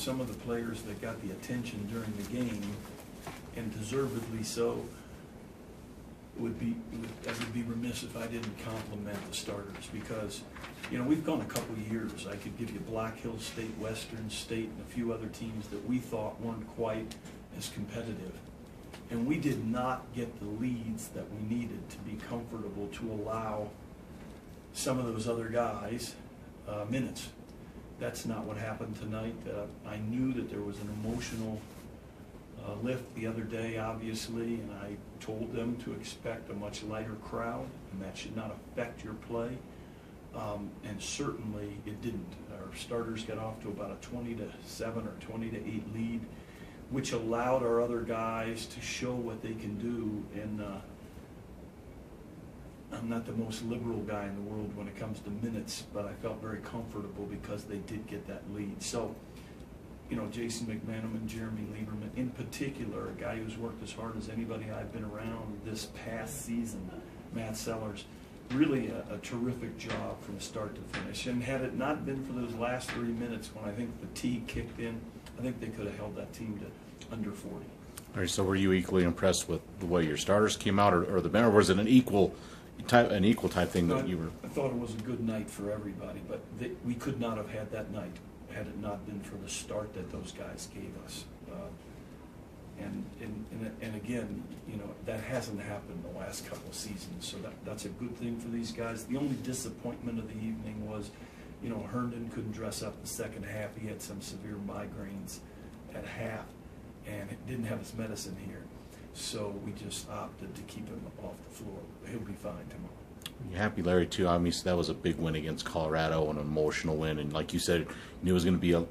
some of the players that got the attention during the game, and deservedly so. I would be remiss if I didn't compliment the starters, because, you know, we've gone a couple of years. I could give you Black Hills State, Western State, and a few other teams that we thought weren't quite as competitive. And we did not get the leads that we needed to be comfortable to allow some of those other guys minutes. That's not what happened tonight. I knew that there was an emotional lift the other day, obviously, and I told them to expect a much lighter crowd, and that should not affect your play. And certainly it didn't. Our starters got off to about a 20-7 or 20-8 lead, which allowed our other guys to show what they can do. And I'm not the most liberal guy in the world when it comes to minutes, but I felt very comfortable because they did get that lead. So, you know, Jason McManaman, Jeremy Lieberman, in particular, a guy who's worked as hard as anybody I've been around this past season, Matt Sellers, really a terrific job from start to finish. And had it not been for those last 3 minutes when I think fatigue kicked in, I think they could have held that team to under 40. All right, so were you equally impressed with the way your starters came out, or the bench, or was it an equal type thing that you were? I thought it was a good night for everybody, but we could not have had that night had it not been for the start that those guys gave us. And again, you know, that hasn't happened the last couple of seasons, so that's a good thing for these guys. The only disappointment of the evening was, you know, Herndon couldn't dress up the second half. He had some severe migraines at half, and didn't have his medicine here. So we just opted to keep him off the floor. He'll be fine tomorrow. You're happy, Larry, too. Obviously, that was a big win against Colorado, an emotional win. And like you said, you knew it was going to be a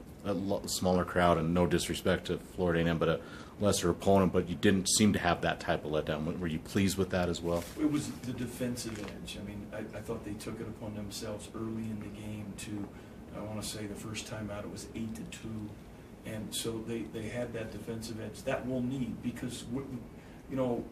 smaller crowd, and no disrespect to Florida A&M, but a lesser opponent. But you didn't seem to have that type of letdown. Were you pleased with that as well? It was the defensive edge. I mean, I thought they took it upon themselves early in the game to, I want to say the first time out it was 8-2. And so they had that defensive edge that we'll need, because, you know,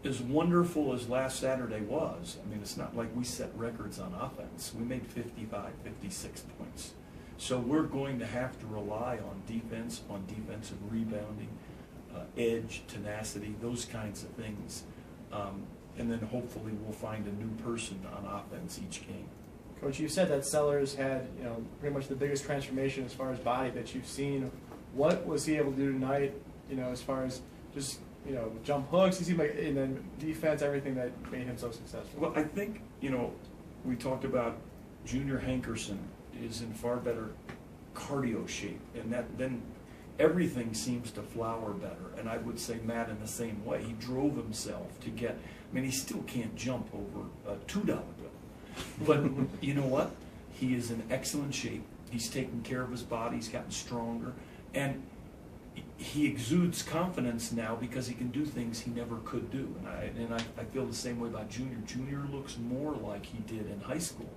as wonderful as last Saturday was, I mean, it's not like we set records on offense. We made 55, 56 points. So we're going to have to rely on defense, on defensive rebounding, edge, tenacity, those kinds of things. And then hopefully we'll find a new person on offense each game. Coach, you said that Sellers had, you know, pretty much the biggest transformation as far as body that you've seen. What was he able to do tonight, you know, as far as just, you know, jump hooks? He seemed like, and then defense, everything that made him so successful. Well, I think, you know, we talked about Junior Hankerson is in far better cardio shape, and then everything seems to flower better. And I would say Matt in the same way. He drove himself to get, I mean, he still can't jump over a $2 bill. But you know what? He is in excellent shape. He's taken care of his body. He's gotten stronger. And he exudes confidence now because he can do things he never could do. And I feel the same way about Junior. Junior looks more like he did in high school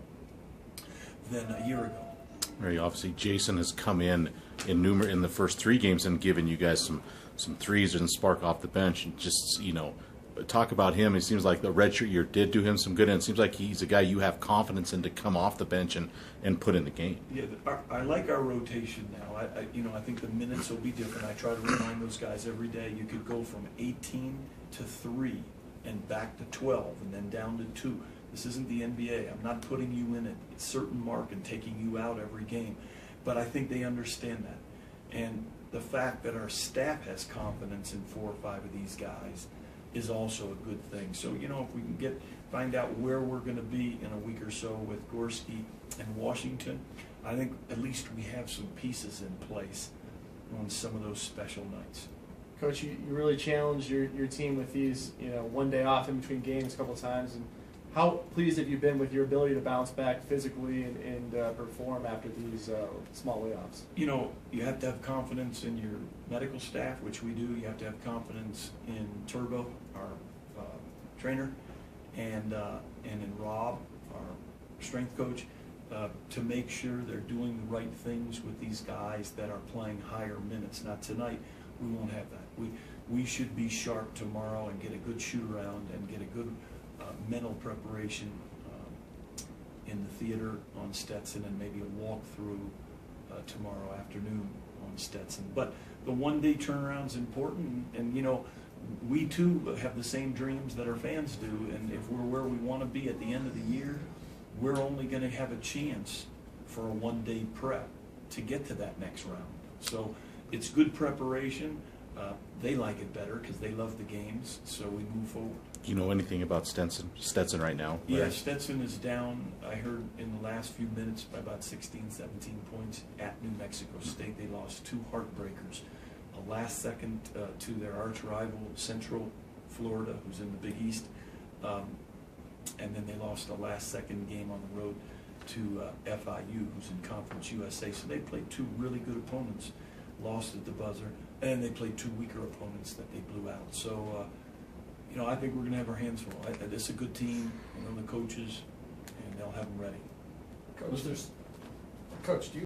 than a year ago. Very obviously, Jason has come in the first 3 games and given you guys some threes and spark off the bench, and just, you know, talk about him. It seems like the redshirt year did do him some good, and it seems like he's a guy you have confidence in to come off the bench and put in the game. Yeah, I like our rotation now. I think the minutes will be different. I try to remind those guys every day. You could go from 18 to 3 and back to 12 and then down to 2. This isn't the NBA. I'm not putting you in a certain mark and taking you out every game. But I think they understand that. And the fact that our staff has confidence in 4 or 5 of these guys is also a good thing. So, you know, if we can find out where we're going to be in a week or so with Gorski and Washington, I think at least we have some pieces in place on some of those special nights. Coach, you really challenged your team with these, you know, one day off in between games a couple of times. And how pleased have you been with your ability to bounce back physically and perform after these small layoffs? You know, you have to have confidence in your medical staff, which we do. You have to have confidence in Turbo, our trainer, and in Rob, our strength coach, to make sure they're doing the right things with these guys that are playing higher minutes. Now tonight, we won't have that. We should be sharp tomorrow and get a good shoot around and get a good mental preparation in the theater on Stetson, and maybe a walkthrough tomorrow afternoon on Stetson. But the one-day turnaround's important, and you know, we too have the same dreams that our fans do, and if we're where we want to be at the end of the year, we're only going to have a chance for a one-day prep to get to that next round. So it's good preparation. They like it better because they love the games, so we move forward. Do you know anything about Stetson right now? Yeah, Stetson is down, I heard, in the last few minutes by about 16, 17 points at New Mexico State. They lost 2 heartbreakers. A last second to their arch rival, Central Florida, who's in the Big East. And then they lost a last second game on the road to FIU, who's in Conference USA. So they played 2 really good opponents, lost at the buzzer, and they played 2 weaker opponents that they blew out. So, you know, I think we're going to have our hands full. It's a good team, you know, the coaches, and they'll have them ready. Coach, do you